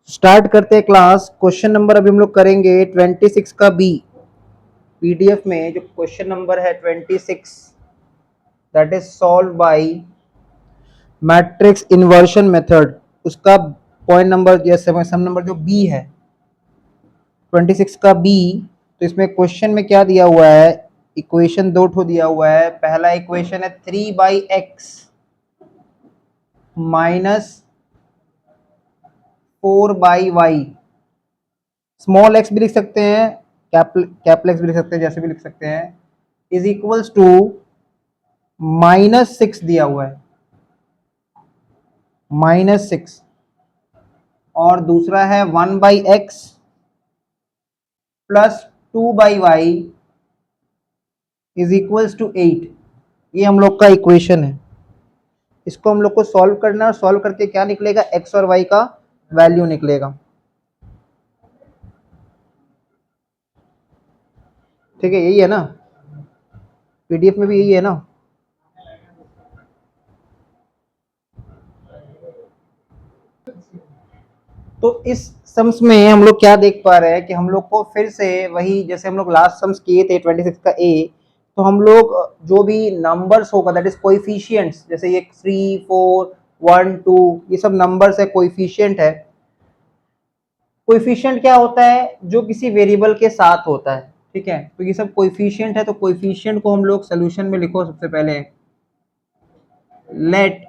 Start करते हैं class. Question number अभी हम लोग करेंगे 26 का बी। पीडीएफ में जो क्वेश्चन नंबर है 26, that is solve by matrix inversion method, उसका पॉइंट नंबर या सम नंबर जो बी है 26 का बी। तो इसमें क्वेश्चन में क्या दिया हुआ है, इक्वेशन दो ठो दिया हुआ है। पहला इक्वेशन है 3/x minus 4/y। Small x भी लिख सकते हैं, कैपिटल एक्स भी लिख सकते हैं, जैसे भी लिख सकते हैं। इज इक्वल्स टू -6 दिया हुआ है, -6। और दूसरा है 1/x plus 2/y is equals to 8। ये हम लोग का इक्वेशन है। इसको हम लोग को सॉल्व करना है, और सॉल्व करके क्या निकलेगा, x और y का वैल्यू निकलेगा। ठीक है, यही है ना, पीडीएफ में भी यही है ना। तो इस सम्स में हम लोग क्या देख पा रहे हैं कि हम लोग को फिर से वही, जैसे हम लोग लास्ट सम्स किए थे 26 का ए, तो हम लोग जो भी नंबर्स होगा दैट इज कोएफिशिएंट्स, जैसे ये 3 4 1 2 ये सब नंबर्स है, कोएफिशिएंट है। कोएफिशिएंट क्या होता है, जो किसी वेरिएबल के साथ होता है। ठीक है, तो ये सब कोएफिशिएंट है। तो कोएफिशिएंट को हम लोग सोल्यूशन में लिखो सबसे पहले, let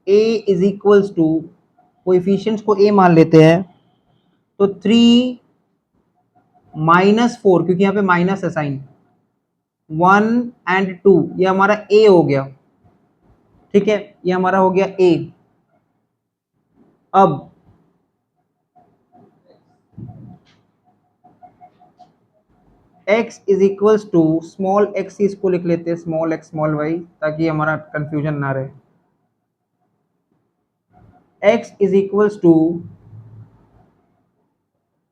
A is equals to, coefficients को ए मान लेते हैं, तो 3 -4, क्योंकि यहाँ पे माइनस है साइन, 1 एंड 2, ये हमारा ए हो गया। ठीक है, ये हमारा हो गया ए। अब x is equals to small x, इसको लिख लेते हैं स्मॉल x स्मॉल y, ताकि हमारा कंफ्यूजन ना रहे। x इज इक्वल्स टू,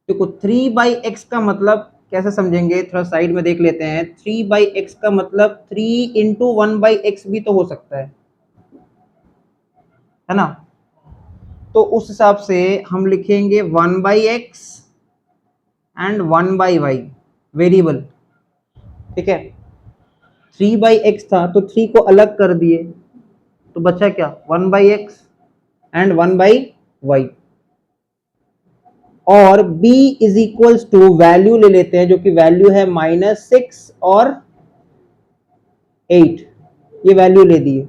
देखो 3/x का मतलब कैसे समझेंगे, थोड़ा साइड में देख लेते हैं। 3/x का मतलब 3 इंटू 1/x भी तो हो सकता है ना। तो उस हिसाब से हम लिखेंगे 1/x एंड 1/y वेरिएबल। ठीक है, 3/x था तो 3 को अलग कर दिए, तो बचा क्या, 1/x एंड 1/y। और b is equals to value ले लेते हैं, जो कि वैल्यू है -6 और 8, ये वैल्यू ले दिए।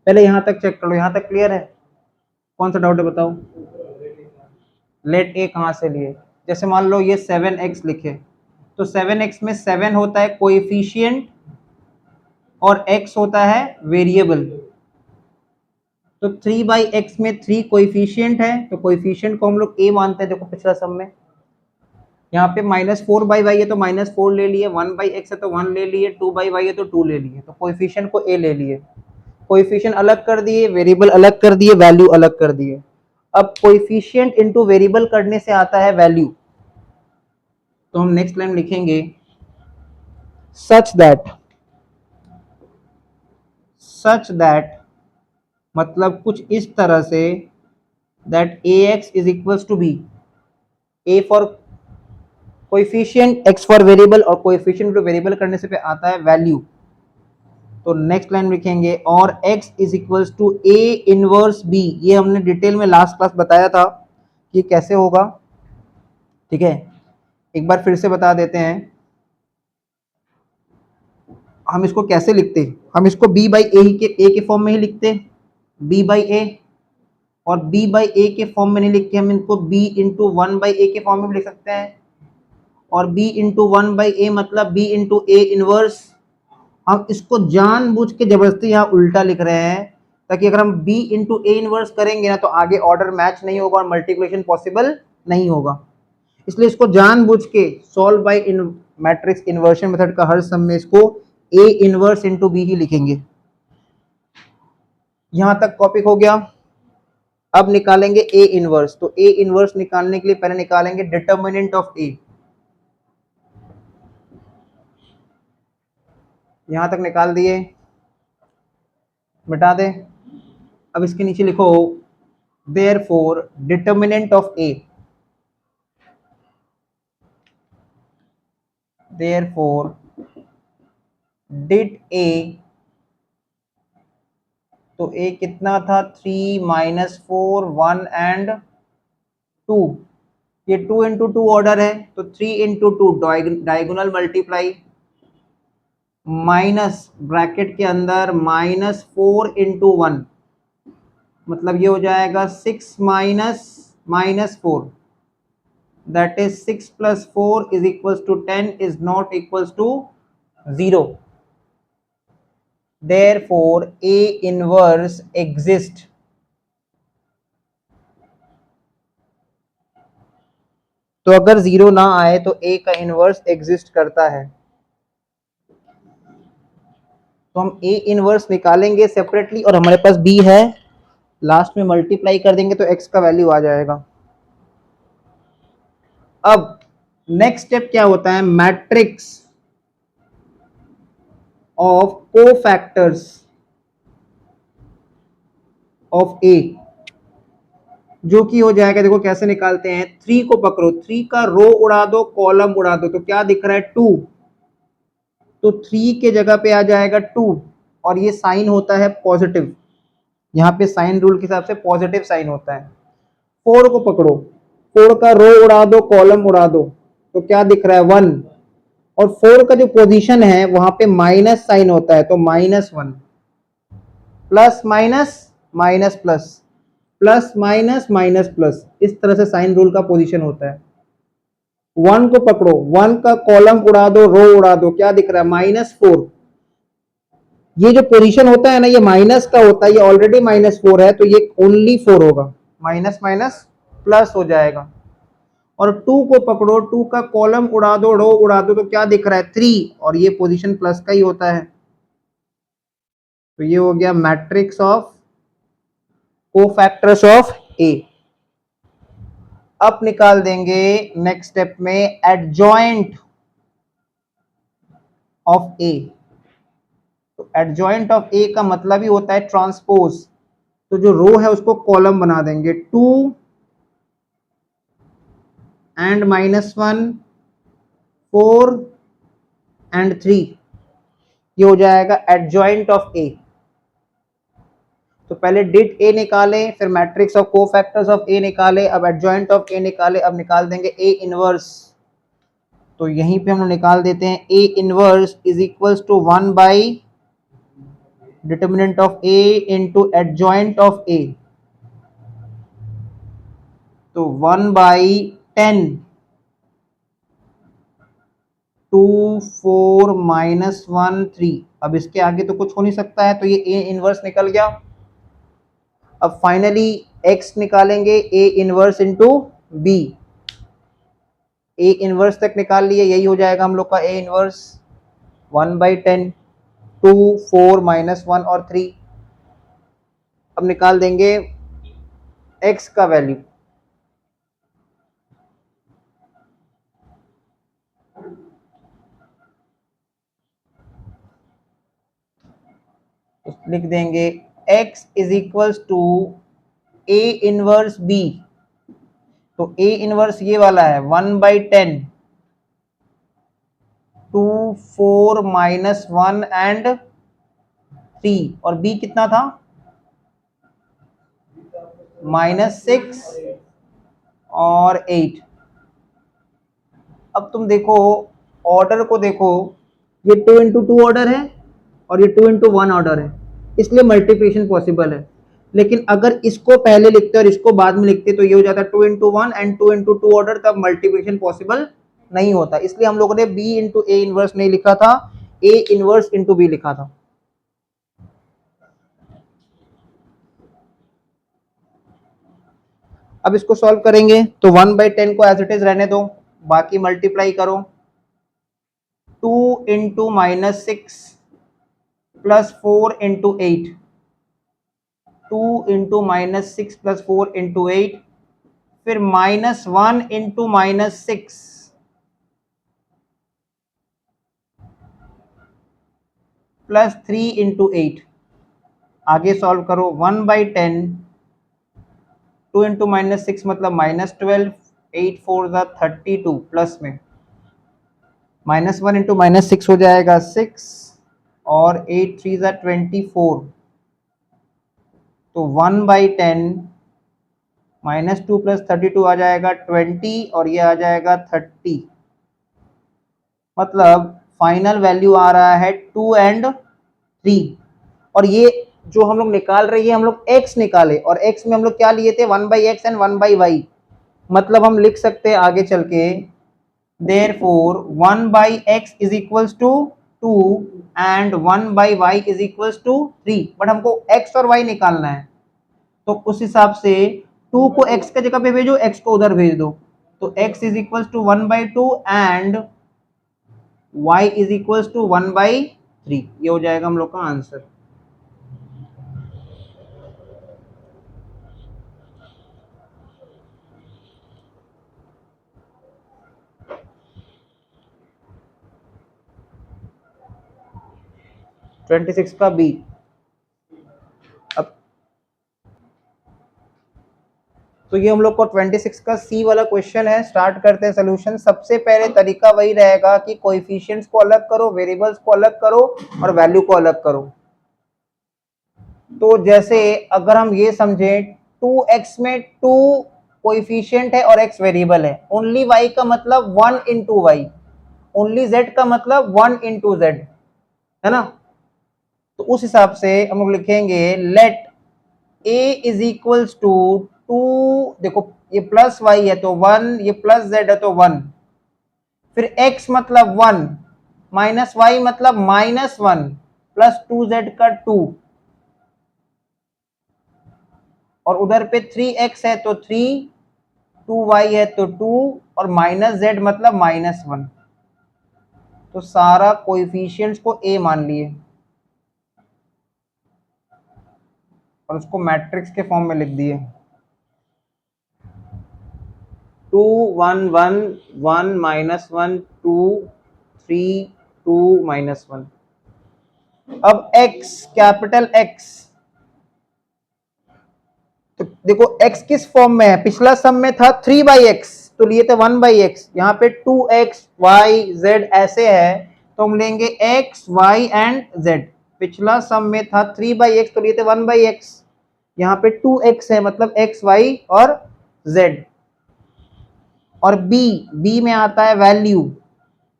पहले यहां तक चेक कर लो, यहां तक क्लियर है। कौन सा डाउट है बताओ। लेट ए कहां से लिए, जैसे मान लो ये 7x लिखे, तो 7x में 7 होता है कोएफिशिएंट और x होता है वेरिएबल। तो 3/x में 3 कोएफिशिएंट है, तो कोएफिशिएंट को हम लोग a मानते हैं। देखो पिछला सम में यहाँ पे -4/y है तो -4 ले लिए, 1/x है तो 1 ले लिए, 2/y है तो 2 ले लिए, तो कोएफिशिएंट को a ले लिए। कोएफिशिएंट अलग कर दिए, वेरिएबल अलग कर दिए, वैल्यू अलग कर दिए। अब कोएफिशिएंट इनटू वेरिएबल करने से आता है वैल्यू। तो हम नेक्स्ट लाइन लिखेंगे, सच दैट मतलब कुछ इस तरह से, that ax is equals to b, a for coefficient, x for variable, और कोएफिशिएंट टू वेरिएबल करने से पे आता है वैल्यू। तो नेक्स्ट लाइन लिखेंगे, और x is equals to a inverse b। ये हमने डिटेल में लास्ट क्लास बताया था कि कैसे होगा। ठीक है, एक बार फिर से बता देते हैं हम इसको कैसे लिखते। हम इसको a के फॉर्म में ही लिखते, b/a, और b/a के फॉर्म में नहीं लिख के हम इनको b इंटू 1/a के फॉर्म में भी लिख सकते हैं। और b इंटू 1/a मतलब b इंटू a इनवर्स। हम इसको जानबूझ के जबरदस्ती यहाँ उल्टा लिख रहे हैं, ताकि अगर हम b इंटू ए इनवर्स करेंगे ना, तो आगे ऑर्डर मैच नहीं होगा और मल्टीप्लिकेशन पॉसिबल नहीं होगा। इसलिए इसको जानबूझ के solve by in matrix inversion method का हर सम में इसको a इनवर्स इंटू बी ही लिखेंगे। यहां तक टॉपिक हो गया। अब निकालेंगे a इनवर्स। तो a इनवर्स निकालने के लिए पहले निकालेंगे डिटर्मिनेंट ऑफ a। यहां तक निकाल दिए, मिटा दे। अब इसके नीचे लिखो therefore determinant of a, therefore did a, तो a कितना था 3 माइनस 4 1 एंड 2, ये 2 इंटू 2 ऑर्डर है तो 3 into 2 diagonal multiply minus bracket के अंदर माइनस 4 इंटू 1, मतलब ये हो जाएगा 6 minus minus 4, that is 6 plus 4 is equals to 10 is not equals to 0. Therefore A inverse exists. तो अगर 0 ना आए तो A का इनवर्स एग्जिस्ट करता है। तो हम A इनवर्स निकालेंगे सेपरेटली और हमारे पास B है, लास्ट में मल्टीप्लाई कर देंगे तो X का वैल्यू आ जाएगा। अब नेक्स्ट स्टेप क्या होता है, matrix of cofactors of A, जो कि हो जाएगा, देखो कैसे निकालते हैं, 3 को पकड़ो, 3 का रो उड़ा दो कॉलम उड़ा दो, तो क्या दिख रहा है 2, तो 3 के जगह पे आ जाएगा 2 और ये साइन होता है पॉजिटिव, यहाँ पे साइन रूल के हिसाब से पॉजिटिव साइन होता है। 4 को पकड़ो, 4 का रो उड़ा दो कॉलम उड़ा दो, तो क्या दिख रहा है 1, और 4 का जो पोजीशन है वहां पे माइनस साइन होता है तो -1, plus minus minus plus, plus minus minus plus, इस तरह से साइन रूल का पोजीशन होता है। 1 को पकड़ो, 1 का कॉलम उड़ा दो रो उड़ा दो, क्या दिख रहा है -4, ये जो पोजीशन होता है ना ये माइनस का होता है, ये ऑलरेडी -4 है तो ये ओनली 4 होगा, माइनस माइनस प्लस हो जाएगा। और 2 को पकड़ो, 2 का कॉलम उड़ा दो रो उड़ा दो, तो क्या दिख रहा है 3, और ये पोजीशन प्लस का ही होता है। तो ये हो गया matrix of cofactors of A. अब निकाल देंगे नेक्स्ट स्टेप में एडजॉइंट ऑफ ए। तो एडजॉइंट ऑफ ए का मतलब ही होता है ट्रांसपोज, तो जो रो है उसको कॉलम बना देंगे, 2 एंड -1 4 एंड 3, ये हो जाएगा एडजॉइंट ऑफ ए। तो पहले डिड ए निकाले, फिर मैट्रिक्स ऑफ कोफैक्टर्स ऑफ ए निकाले, अब एडजॉइंट ऑफ ए निकाले, अब निकाल देंगे ए इनवर्स। तो यहीं पे हम लोग निकाल देते हैं A inverse is equals to 1 by determinant of A into adjoint of A, तो 1 बाई 10, 2 4 -1 3, अब इसके आगे तो कुछ हो नहीं सकता है तो ये ए इनवर्स निकल गया। अब फाइनली x निकालेंगे a inverse into B, A inverse तक निकाल लिए, यही हो जाएगा हम लोग का ए इनवर्स 1/10, 2 4 -1 और 3। अब निकाल देंगे x का वैल्यू, तो लिख देंगे x is equals to a inverse b, तो a इनवर्स ये वाला है 1/10, 2 4 -1 एंड 3, और b कितना था -6 और 8। अब तुम देखो ऑर्डर को देखो, ये 2 इंटू 2 ऑर्डर है और ये 2 इंटू 1 ऑर्डर है, इसलिए मल्टीप्लिकेशन पॉसिबल है। लेकिन अगर इसको पहले लिखते और इसको बाद में लिखते तो ये हो जाता 2 इंटू 1 एंड 2 इंटू 2 ऑर्डर, तब मल्टीप्लिकेशन पॉसिबल नहीं होता, इसलिए हम लोगों ने बी इंटू ए इनवर्स नहीं लिखा था, ए इनवर्स इंटू बी लिखा था। अब इसको सॉल्व करेंगे तो 1/10 को एज इट इज रहने दो, बाकी मल्टीप्लाई करो, 2 into -6 plus 4 into 8, 2 into -6 plus 4 into 8, फिर -1 इंटू -6 प्लस 3 इंटू 8, आगे सॉल्व करो 1/10 2 इंटू -6 मतलब -12, 8 4 ज़ा 32 प्लस में -1 इंटू -6 हो जाएगा 6 और 8 3 ज़ा 24, तो 1/10 -2 प्लस 32 आ जाएगा 20 और ये आ जाएगा 30, मतलब फाइनल वैल्यू आ रहा है 2 एंड 3। और ये जो हम लोग निकाल रहे हैं हम लोग x निकाले, और x में हम लोग क्या लिए थे 1/x एंड 1/y, मतलब हम लिख सकते हैं आगे चल के therefore 1/x is equals to 2 and 1/y is equals to 3, but हमको x और y निकालना है, तो उस हिसाब से 2 को x के जगह पे भेजो, x को उधर भेज दो, तो x is equals to 1/2 and y is equals to 1/3, ये हो जाएगा हम लोग का आंसर। ट्वेंटी सिक्स का बी। अब तो ये हम लोग को 26 का सी वाला क्वेश्चन है। स्टार्ट करते हैं सोल्यूशन। सबसे पहले तरीका वही रहेगा कि कोएफिशिएंट्स को अलग करो, वेरिएबल्स को अलग करो और वैल्यू को अलग करो। तो जैसे अगर हम ये समझें 2x में 2 कोएफिशिएंट है और x वेरिएबल है, ओनली y का मतलब 1 इंटू वाई, ओनली z का मतलब 1 इंटू जेड, है ना। तो उस हिसाब से हम लोग लिखेंगे let a is equals to 2, देखो ये प्लस y है तो 1, ये प्लस z है तो 1, फिर x मतलब 1 माइनस y मतलब -1 प्लस 2z का 2, और उधर पे 3x है तो 3, 2y है तो 2 और माइनस z मतलब -1। तो सारा कोएफिशिएंट्स को a मान लिए और उसको मैट्रिक्स के फॉर्म में लिख दिए 2 1 1 1 -1 2 3 2 -1। अब x, कैपिटल X, तो देखो x किस फॉर्म में है, पिछला सम में था 3/x तो लिए थे 1/x, यहाँ पे 2x y z ऐसे है तो हम लेंगे x y एंड z। पिछला सम में था 3/x तो लिए थे 1/x, यहाँ पे 2x है मतलब x y और z। और b में आता है वैल्यू,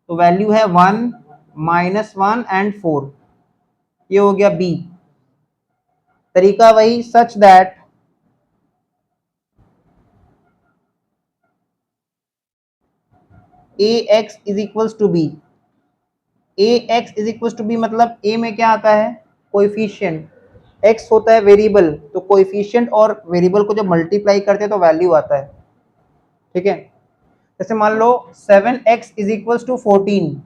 तो वैल्यू है 1 -1 एंड 4, ये हो गया b। तरीका वही, such that ax is equals to b। ax is equals to b मतलब a में क्या आता है कोएफिशिएंट, x होता है वेरिएबल, तो कोएफिशिएंट और वेरिएबल को जब मल्टीप्लाई करते हैं तो वैल्यू आता है, ठीक है। जैसे मान लो 7x इज इक्वल्स टू 14,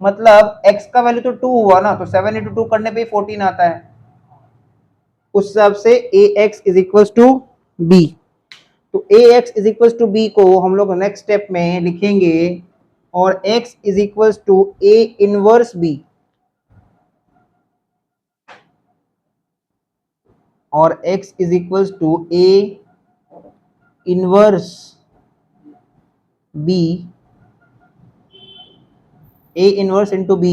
मतलब x का वैल्यू तो 2 हुआ ना, तो 7 इंटू 2 करने पे 14 आता है, उस हिसाब से ax is equals to b। तो ax is equals to b को हम लोग नेक्स्ट स्टेप में लिखेंगे और x is equals to a inverse b, और x is equals to a inverse b, a inverse into b।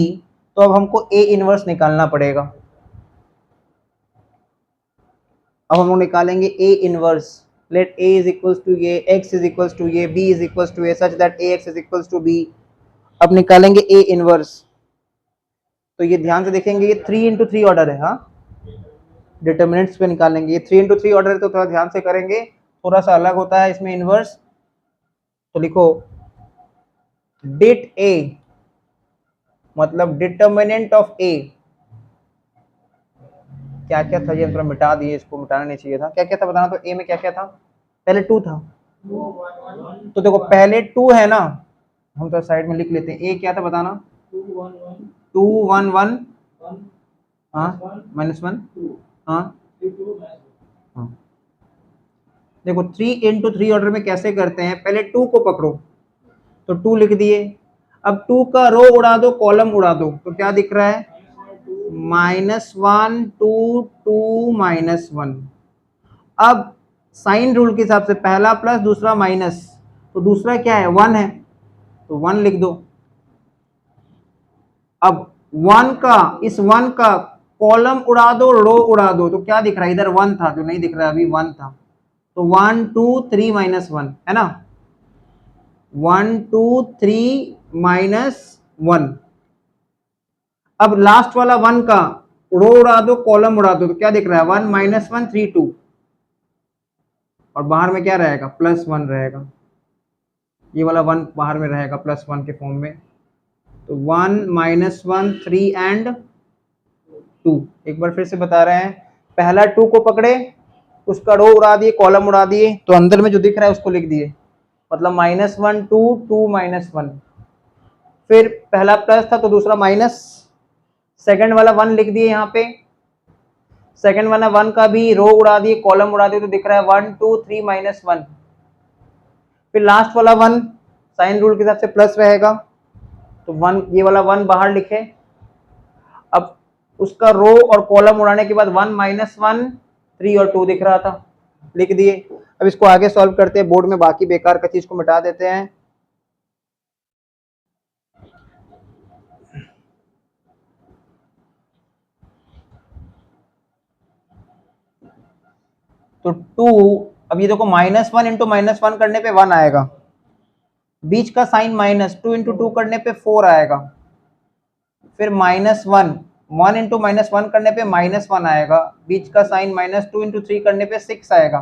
तो अब हमको a इनवर्स निकालना पड़ेगा। अब हम लोग निकालेंगे a inverse, let a is equals to ये, x इज इक्वल्स टू ये, b इज इक्वल्स टू ये, such that ax is equals to b। अब निकालेंगे a इनवर्स, तो ये ध्यान से देखेंगे ये 3 इंटू 3 ऑर्डर है, हाँ डिटर्मिनेंट्स पे निकालेंगे, ये 3 इंटू 3 ऑर्डर है तो थोड़ा ध्यान से करेंगे, थोड़ा सा अलग होता है इसमें इनवर्स। तो लिखो डिट a मतलब डिटर्मिनेंट ऑफ a, क्या क्या था ये थोड़ा मिटा दिए, इसको मिटाना नहीं चाहिए था, क्या क्या था बताना। तो a में क्या क्या था, पहले 2 था, तो देखो पहले 2 है ना, हम तो साइड में लिख लेते हैं, a क्या था बताना, 2 1 1, हाँ -1, हाँ हाँ। देखो 3 इंटू 3 ऑर्डर में कैसे करते हैं, पहले 2 को पकड़ो, तो 2 लिख दिए, अब 2 का रो उड़ा दो, कॉलम उड़ा दो, तो क्या दिख रहा है -1 2 2 -1। अब साइन रूल के हिसाब से पहला प्लस दूसरा माइनस, तो दूसरा क्या है 1 है, तो 1 लिख दो। अब 1 का, इस 1 का कॉलम उड़ा दो, रो उड़ा दो, तो क्या दिख रहा है, इधर 1 था जो नहीं दिख रहा है अभी, 1 था, तो 1 2 3 माइनस 1 है ना, 1 2 3 माइनस 1। अब लास्ट वाला 1 का रो उड़ा दो, कॉलम उड़ा दो, तो क्या दिख रहा है 1 माइनस 1 3 2, और बाहर में क्या रहेगा प्लस 1 रहेगा, ये वाला 1 बाहर में रहेगा प्लस 1 के फॉर्म में, तो 1 माइनस 1 3 एंड 2। एक बार फिर से बता रहे हैं, पहला 2 को पकड़े, उसका रो उड़ा दिए, कॉलम उड़ा दिए, तो अंदर में जो दिख रहा है उसको लिख दिए, मतलब माइनस 1 2 2 माइनस 1, फिर पहला प्लस था तो दूसरा माइनस, सेकंड वाला 1 लिख दिए यहाँ पे, सेकंड वाला 1 का भी रो उड़ा दिए, कॉलम उड़ा दिए, तो दिख रहा है 1 2 3 माइनस 1, फिर लास्ट वाला 1 साइन रूल के हिसाब से प्लस रहेगा, तो 1, ये वाला 1 बाहर लिखे। अब उसका रो और कॉलम उड़ाने के बाद 1 माइनस 1 3 और 2 दिख रहा था, लिख दिए। अब इसको आगे सॉल्व करते हैं, बोर्ड में बाकी बेकार का चीज को मिटा देते हैं। तो 2, अब ये देखो माइनस 1 इंटू माइनस 1 करने पे 1 आएगा, बीच का साइन माइनस 2 इंटू 2 करने पे 4 आएगा, फिर माइनस 1 1 इंटू माइनस 1 करने पे माइनस 1 आएगा, बीच का साइन माइनस 2 इंटू 3 करने पे 6 आएगा,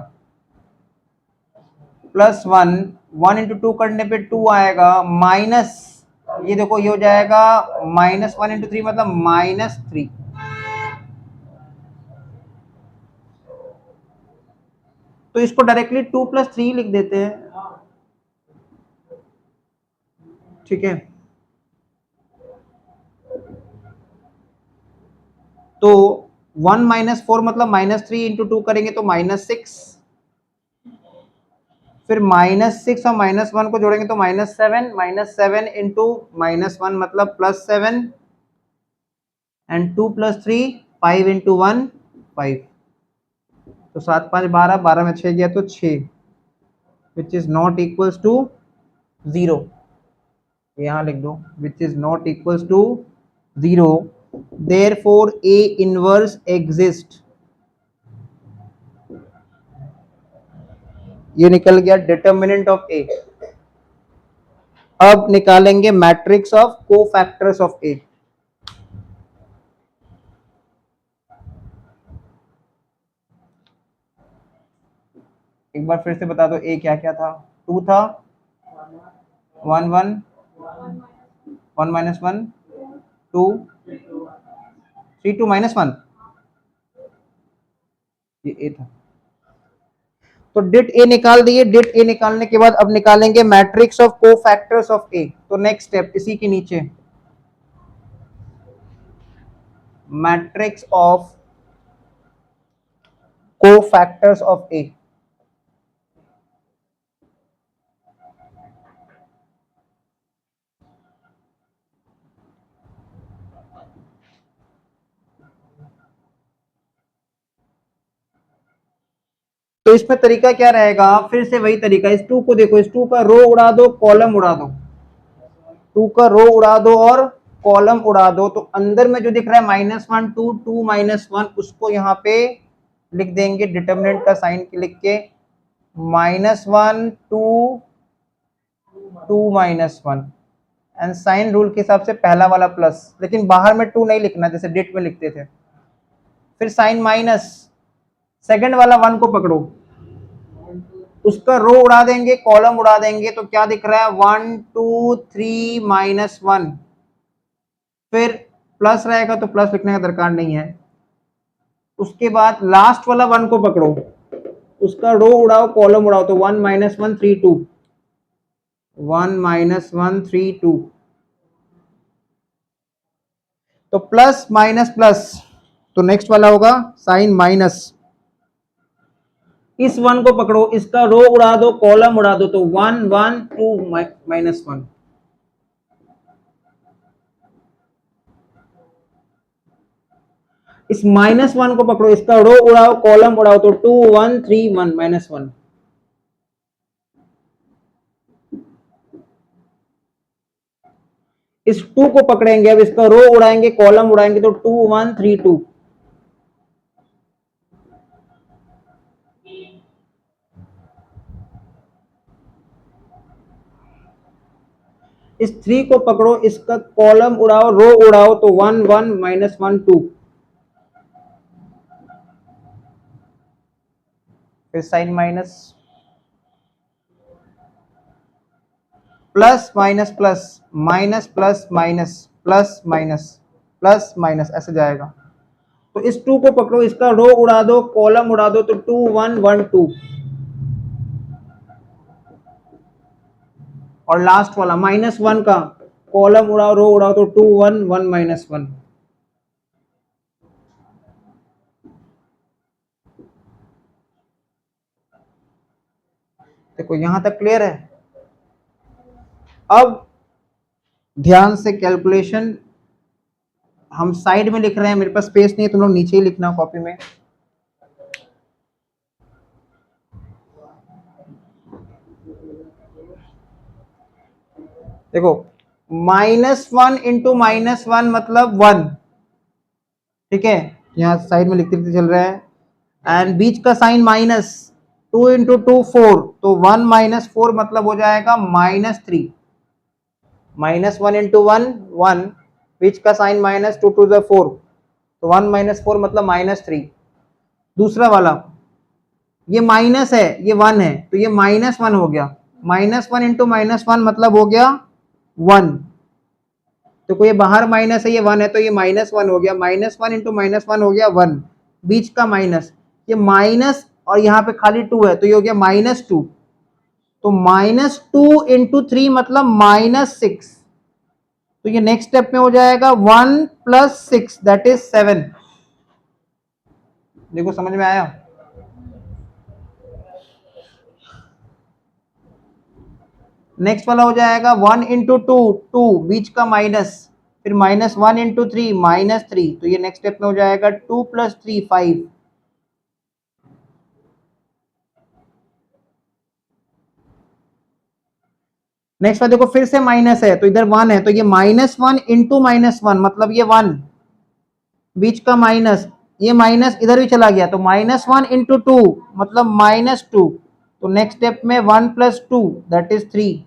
प्लस 1 1 इंटू 2 करने पे 2 आएगा, माइनस, ये देखो ये हो जाएगा माइनस 1 इंटू 3 मतलब माइनस 3। तो इसको डायरेक्टली 2 प्लस 3 लिख देते हैं, ठीक है। तो 1 माइनस 4 मतलब माइनस 3 इंटू 2 करेंगे तो माइनस 6, फिर माइनस 6 और माइनस 1 को जोड़ेंगे तो माइनस 7 इंटू माइनस 1 मतलब प्लस 7, एंड 2 प्लस 3 5 इंटू 1 5, तो 7 5 12, 12 में 6 गया तो 6, which is not equals to 0, यहाँ लिख दो which is not equals to 0, therefore A inverse exist. ये निकल गया डिटर्मिनेंट ऑफ ए। अब निकालेंगे matrix of cofactors of A. एक बार फिर से बता दो ए क्या क्या था, 2 था, 1 1 1 माइनस 1 2 3 2 माइनस 1, ये ए था। तो डिट ए निकाल दिए, डिट ए निकालने के बाद अब निकालेंगे matrix of cofactors of A. तो नेक्स्ट स्टेप इसी के नीचे, matrix of cofactors of A. तो इसमें तरीका क्या रहेगा, फिर से वही तरीका, इस 2 को देखो, इस 2 का रो उड़ा दो, कॉलम उड़ा दो, 2 का रो उड़ा दो और कॉलम उड़ा दो, तो अंदर में जो दिख रहा है माइनस 1 2 2 माइनस 1, उसको यहाँ पे लिख देंगे डिटर्मिनेंट का साइन लिख के, minus 1 2 2 minus 1, and sign rule के हिसाब से पहला वाला प्लस, लेकिन बाहर में 2 नहीं लिखना जैसे डिट में लिखते थे, फिर साइन माइनस, सेकंड वाला 1 को पकड़ो, उसका रो उड़ा देंगे, कॉलम उड़ा देंगे, तो क्या दिख रहा है 1 2 3 माइनस 1, फिर प्लस रहेगा तो प्लस लिखने का दरकार नहीं है। उसके बाद लास्ट वाला 1 को पकड़ो, उसका रो उड़ाओ, कॉलम उड़ाओ, तो 1 माइनस 1 3 2, 1 माइनस 1 3 2, तो प्लस माइनस प्लस, तो नेक्स्ट वाला होगा साइन माइनस, इस 1 को पकड़ो, इसका रो उड़ा दो, कॉलम उड़ा दो, तो 1 1 2 माइनस 1। इस -1 को पकड़ो, इसका रो उड़ाओ, कॉलम उड़ाओ, तो 2 1 3 1 -1। इस 2 को पकड़ेंगे, अब इसका रो उड़ाएंगे, कॉलम उड़ाएंगे, तो 2 1 3 2। इस 3 को पकड़ो, इसका कॉलम उड़ाओ, रो उड़ाओ, तो 1 1 -1 2। फिर sign minus, plus minus plus, minus plus minus, plus minus, plus minus, ऐसे जाएगा। तो इस 2 को पकड़ो, इसका रो उड़ा दो, कॉलम उड़ा दो, तो 2 1 1 2। और लास्ट वाला -1 का कॉलम उड़ाओ, रो उड़ाओ, तो 2 1 1 -1। देखो यहां तक क्लियर है। अब ध्यान से कैलकुलेशन हम साइड में लिख रहे हैं, मेरे पास स्पेस नहीं है, तुम लोग नीचे ही लिखना कॉपी में। देखो -1 इंटू -1 मतलब 1, ठीक है, यहाँ साइड में लिखते लिखते चल रहा है। एंड बीच का साइन माइनस, 2 इंटू 2 4, तो 1 -4 मतलब हो जाएगा -3। -1 इंटू 1 1, बीच का साइन माइनस, 2 2 4, तो 1 -4 मतलब -3। दूसरा वाला ये माइनस है, ये 1 है, तो ये -1 हो गया। -1 इंटू -1 मतलब हो गया 1। तो कोई बाहर माइनस है, ये 1 है, तो ये -1 हो गया। -1 इंटू -1 हो गया 1, बीच का माइनस, ये माइनस और यहाँ पे खाली 2 है, तो ये हो गया -2। तो -2 इंटू 3 मतलब -6। तो ये नेक्स्ट स्टेप में हो जाएगा 1 + 6 दैट इज 7। देखो समझ में आया। नेक्स्ट वाला हो जाएगा 1 इंटू 2 2, बीच का माइनस, फिर -1 इंटू 3 -3, तो ये नेक्स्ट स्टेप में हो जाएगा 2 + 3 5। नेक्स्ट वाला देखो फिर से माइनस है, तो इधर 1 है, तो ये -1 इंटू -1 मतलब ये 1, बीच का माइनस, ये माइनस इधर भी चला गया, तो -1 इंटू 2 मतलब -2। तो नेक्स्ट स्टेप में 1 + 2 दैट इज 3।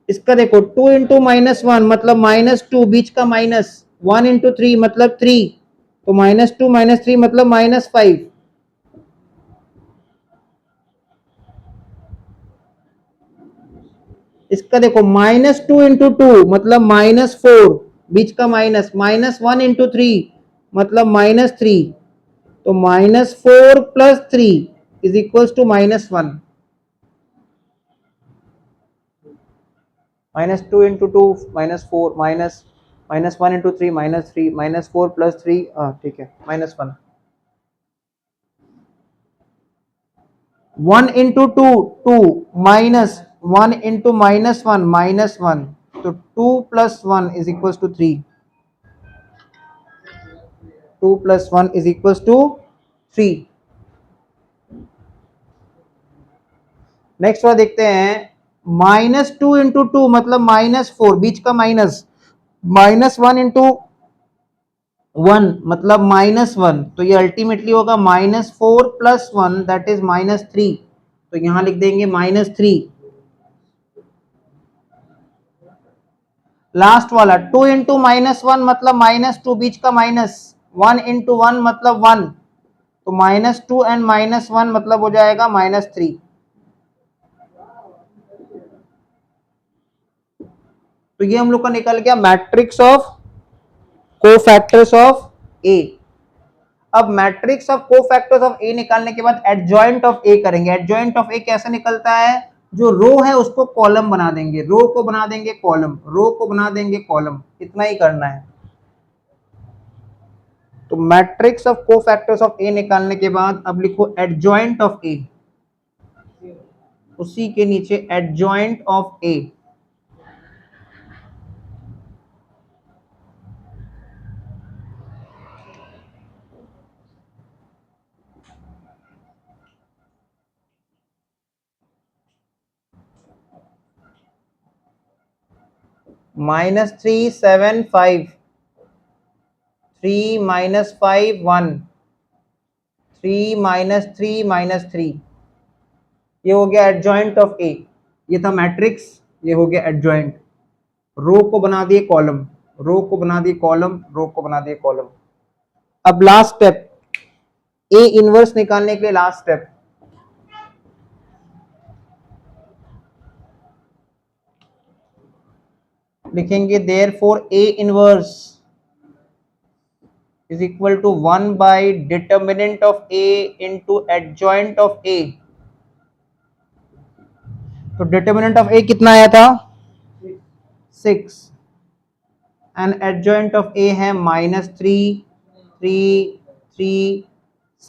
इसका देखो 2 इंटू -1 मतलब -2, बीच का माइनस, 1 इंटू 3 मतलब 3, तो -2 -3 मतलब -5। इसका देखो -2 इंटू 2 मतलब -4, बीच का माइनस, -1 इंटू 3 मतलब -3, तो -4 + 3 is equal to -1। -2 into 2 -4 -1 into 3 -3 -4 + 3, ठीक है, -1। 1 इंटू 2 2 -1 इंटू -1 -1, तो 2 + 1 is equal to 3। 2 + 1 is equal to 3। Next वाला देखते हैं, -2 इंटू 2 मतलब -4, बीच का माइनस, -1 इंटू 1 मतलब -1, तो ये अल्टीमेटली होगा -4 + 1 दैट इज -3। तो यहां लिख देंगे -3। लास्ट वाला 2 इंटू -1 मतलब -2, बीच का माइनस, 1 इंटू 1 मतलब 1, तो -2 एंड -1 मतलब हो जाएगा -3। तो ये हम लोग का निकल गया matrix of cofactors of A. अब मैट्रिक्स ऑफ कोफैक्टर्स ऑफ ए निकालने के बाद एडजॉइंट ऑफ ए करेंगे। एडजॉइंट ऑफ ए कैसे निकलता है, जो रो है उसको कॉलम बना देंगे, रो को बना देंगे कॉलम, रो को बना देंगे कॉलम, इतना ही करना है। तो मैट्रिक्स ऑफ कोफैक्टर्स ऑफ ए निकालने के बाद अब लिखो एडजॉइंट ऑफ ए। उसी के नीचे एडजॉइंट ऑफ ए, -3 7 5, 3 -5 1, 3 -3 -3, ये हो गया एडजॉइंट ऑफ ए। ये था मैट्रिक्स, ये हो गया एडजॉइंट। रो को बना दिए कॉलम, रो को बना दिए कॉलम, रो को बना दिए कॉलम। अब लास्ट स्टेप, ए इनवर्स निकालने के लिए लास्ट स्टेप, लिखेंगे therefore A inverse is equal to 1 by determinant of A into adjoint of A। तो डिटर्मिनेंट ऑफ ए कितना आया था? 6, एंड एडजॉइंट ऑफ ए है -3 3 3,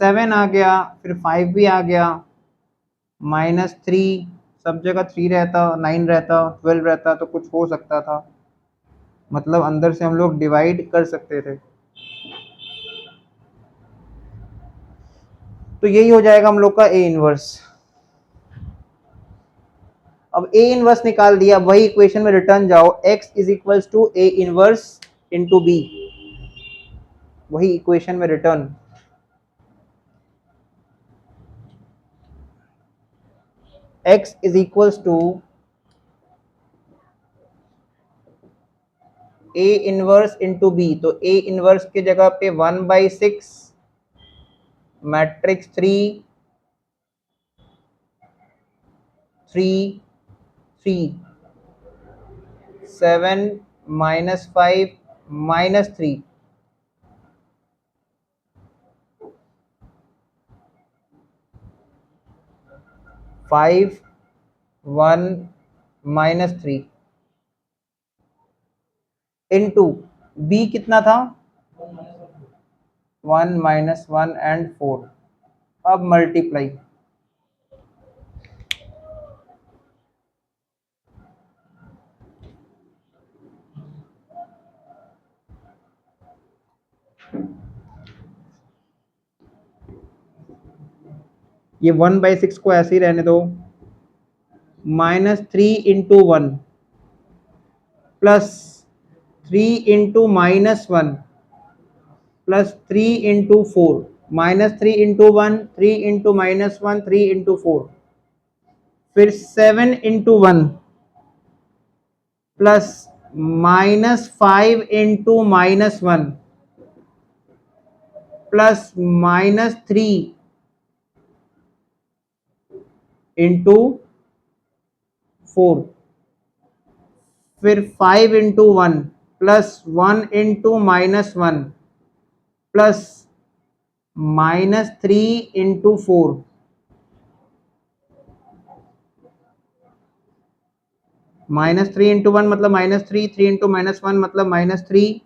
7 आ गया, फिर 5 भी आ गया, -3, सब जगह 3 रहता, 9 रहता, 12 रहता तो कुछ हो सकता था, मतलब अंदर से हम लोग डिवाइड कर सकते थे। तो यही हो जाएगा हम लोग का ए इनवर्स। अब ए इनवर्स निकाल दिया, वही इक्वेशन में रिटर्न जाओ, x is equals to A inverse into B, वही इक्वेशन में return, x is equals to A inverse into B. तो ए इनवर्स की जगह पे 1/6 मैट्रिक्स 3 3 3, 7 -5 -3, 5 1 -3 इनटू बी कितना था? 1 -1 एंड 4। अब मल्टीप्लाई, ये 1/6 को ऐसे ही रहने दो, -3 into 1 plus 3 into -1 plus 3 into 4, -3 into 1, 3 into -1, 3 into 4, फिर 7 into 1 plus -5 into -1 plus -3 into 4, फिर 5 into 1 plus 1 into -1 plus -3 into 4, -3 into 1 मतलब -3, 3 इंटू -1 मतलब -3,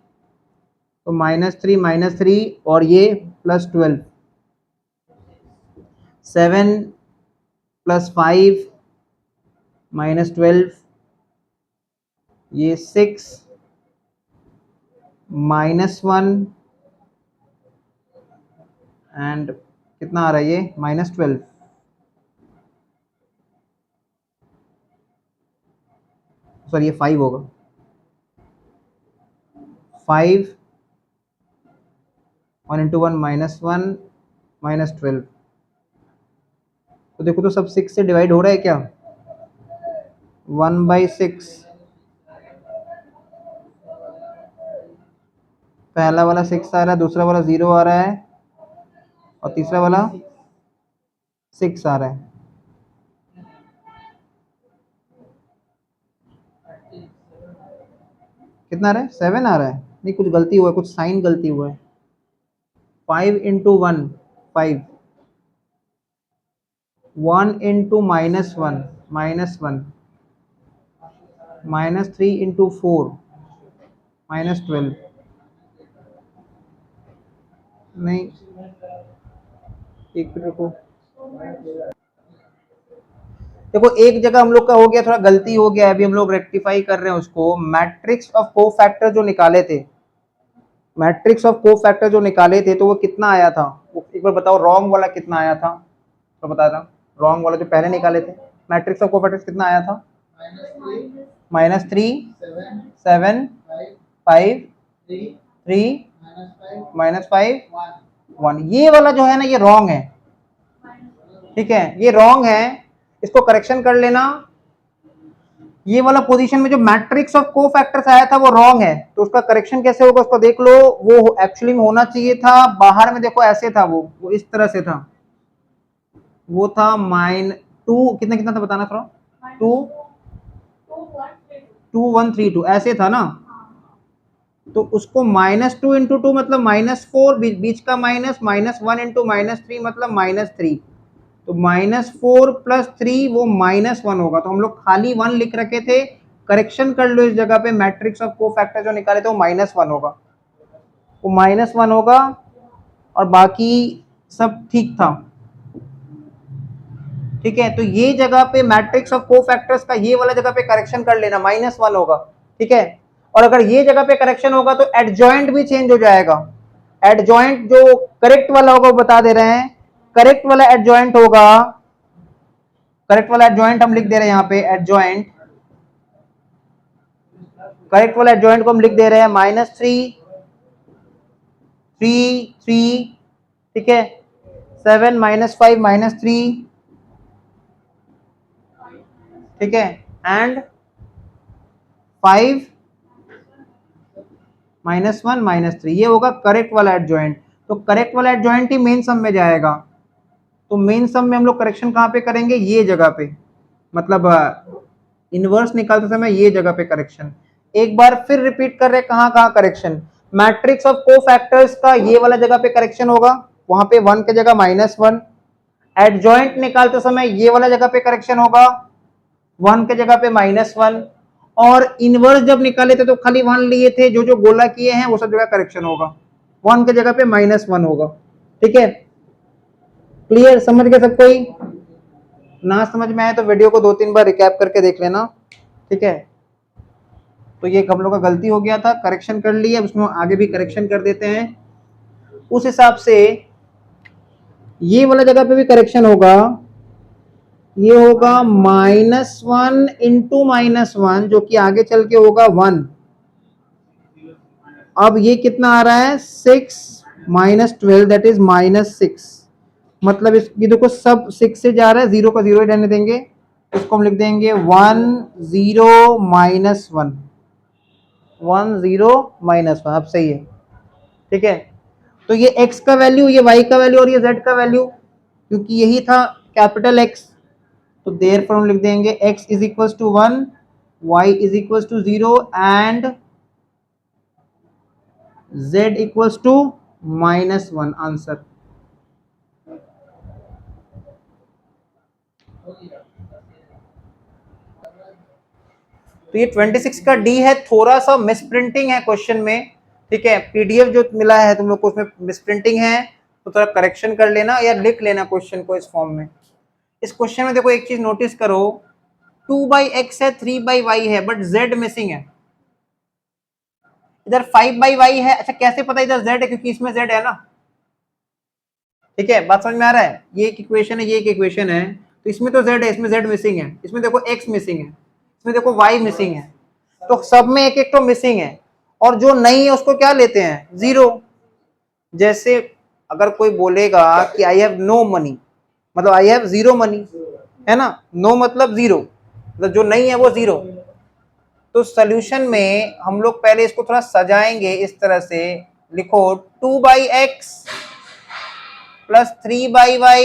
तो -3 -3 और ये +12, 7 प्लस 5 -12, ये 6 -1 एंड कितना आ रहा है ये -12, सॉरी ये 5 होगा, 5 1 इंटू 1 -1 -12। तो देखो तो सब 6 से डिवाइड हो रहा है क्या? 1/6, पहला वाला 6 आ रहा है, दूसरा वाला 0 आ रहा है और तीसरा वाला 6 आ रहा है। कितना आ रहा है? 7 आ रहा है। नहीं कुछ गलती हुआ है, कुछ साइन गलती हुआ है। 5 इंटू 1 5, 1 इंटू -1 -1, -3 इंटू 4 -12, नहीं एक मिनट रुको, देखो एक जगह हम लोग का हो गया, थोड़ा गलती हो गया है, अभी हम लोग रेक्टिफाई कर रहे हैं उसको। मैट्रिक्स ऑफ कोफैक्टर जो निकाले थे, मैट्रिक्स ऑफ कोफैक्टर जो निकाले थे, तो वो कितना आया था? वो एक बार बताओ, रॉन्ग वाला कितना आया था? तो बता रहा, रॉन्ग वाला जो पहले निकाले थे मैट्रिक्स ऑफ कोफैक्टर्स कितना आया था? -3 7 5 3 -5 1। ये वाला जो है ना, ये रॉन्ग है, ठीक है, ये रॉन्ग है, इसको करेक्शन कर लेना। ये वाला पोजीशन में जो मैट्रिक्स ऑफ कोफैक्टर्स आया था वो रॉन्ग है, तो उसका करेक्शन कैसे होगा उसको देख लो। वो एक्चुअली में होना चाहिए था बाहर में, देखो ऐसे था, वो इस तरह से था, वो था -2 कितना कितना था बताना थोड़ा, 2 2132 ऐसे था ना। तो उसको -2 × 2 मतलब -4, बीच का माइनस, -1 × -3 मतलब -3, तो -4 + 3 वो -1 होगा। तो हम लोग खाली 1 लिख रखे थे, करेक्शन कर लो इस जगह पे, मैट्रिक्स ऑफ कोफैक्टर जो निकाले थे वो -1 होगा, वो -1 होगा, और बाकी सब ठीक था, ठीक है। तो ये जगह पे मैट्रिक्स ऑफ कोफैक्टर्स का ये वाला जगह पे करेक्शन कर लेना, -1 होगा, ठीक है। और अगर ये जगह पे करेक्शन होगा तो एडजॉइंट भी चेंज हो जाएगा। एडजॉइंट जो करेक्ट वाला होगा वो बता दे रहे हैं, करेक्ट वाला एडजॉइंट होगा, करेक्ट वाला एडजॉइंट हम लिख दे रहे हैं यहाँ पे, एडजॉइंट, करेक्ट वाला एडजॉइंट को हम लिख दे रहे हैं -3 3 3, ठीक है, 7 -5 -3, ठीक है, एंड 5 -1 -3, ये होगा करेक्ट वाला एडजॉइंट। तो करेक्ट वाला एडजॉइंट ही मेन सम में जाएगा, तो मेन सम में हम लोग करेक्शन कहाँ पे करेंगे? ये जगह पे, मतलब इनवर्स निकालते समय ये जगह पे करेक्शन। एक बार फिर रिपीट कर रहे हैं, कहाँ कहाँ करेक्शन? मैट्रिक्स ऑफ कोफैक्टर्स का ये वाला जगह पे करेक्शन होगा, वहां पे 1 के जगह -1। एडजॉइंट निकालते समय ये वाला जगह पे करेक्शन होगा, 1 के जगह पे -1। और इनवर्स जब निकाले थे तो खाली 1 लिए थे, जो जो गोला किए हैं वो सब जगह करेक्शन होगा, 1 के जगह पे -1 होगा, ठीक है। क्लियर, समझ गए सब कोई? ना समझ में आए तो वीडियो को 2-3 बार रिकैप करके देख लेना, ठीक है। तो ये हम लोग का गलती हो गया था, करेक्शन कर लिया, उसमें आगे भी करेक्शन कर देते हैं। उस हिसाब से ये वाला जगह पे भी करेक्शन होगा, ये होगा -1 × -1, जो कि आगे चल के होगा 1। अब ये कितना आ रहा है? 6 -12 दैट इज -6, मतलब ये देखो सब 6 से जा रहा है, 0 का 0 ही रहने देंगे, इसको हम लिख देंगे 1 0 -1, 1 0 -1। अब सही है, ठीक है। तो ये x का वैल्यू, ये y का वैल्यू और ये z का वैल्यू, क्योंकि यही था कैपिटल X, तो देयरफॉर हम लिख देंगे x = 1, y = 0 and z = -1 answer. तो ये 26 का डी है, थोड़ा सा मिसप्रिंटिंग है क्वेश्चन में, ठीक है। पीडीएफ जो मिला है तुम लोग को उसमें मिसप्रिंटिंग है, तो थोड़ा करेक्शन कर लेना या लिख लेना क्वेश्चन को इस फॉर्म में। इस क्वेश्चन में देखो एक चीज नोटिस करो, 2/x है, 3/y है, बट z मिसिंग है। इधर 5/y है, अच्छा कैसे पता इधर z है? क्योंकि इसमें z है ना, ठीक है, बात समझ में आ रहा है? ये एक इक्वेशन है, ये एक इक्वेशन है, तो इसमें तो z है, इसमें z मिसिंग है, इसमें देखो x मिसिंग है, इसमें देखो y मिसिंग है, तो सब में एक एक तो मिसिंग है, और जो नहीं है उसको क्या लेते हैं? 0। जैसे अगर कोई बोलेगा कि आई हैव नो मनी, मतलब आई हैव 0 मनी, है ना, नो मतलब 0, मतलब जो नहीं है वो 0। तो सॉल्यूशन में हम लोग पहले इसको थोड़ा सजाएंगे इस तरह से, लिखो 2/x + 3/y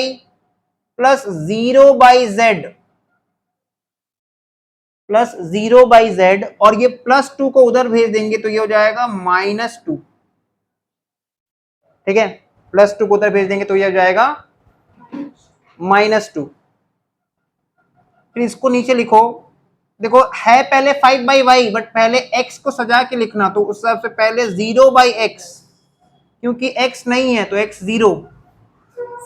+ 0/z plus 0/z, और ये +2 को उधर भेज देंगे तो ये हो जाएगा -2, ठीक है। +2 को उधर भेज देंगे तो ये हो जाएगा -2। फिर इसको नीचे लिखो, देखो है पहले 5/y, बट पहले x को सजा के लिखना, तो उस हिसाब से पहले 0/x, क्योंकि x नहीं है तो x 0,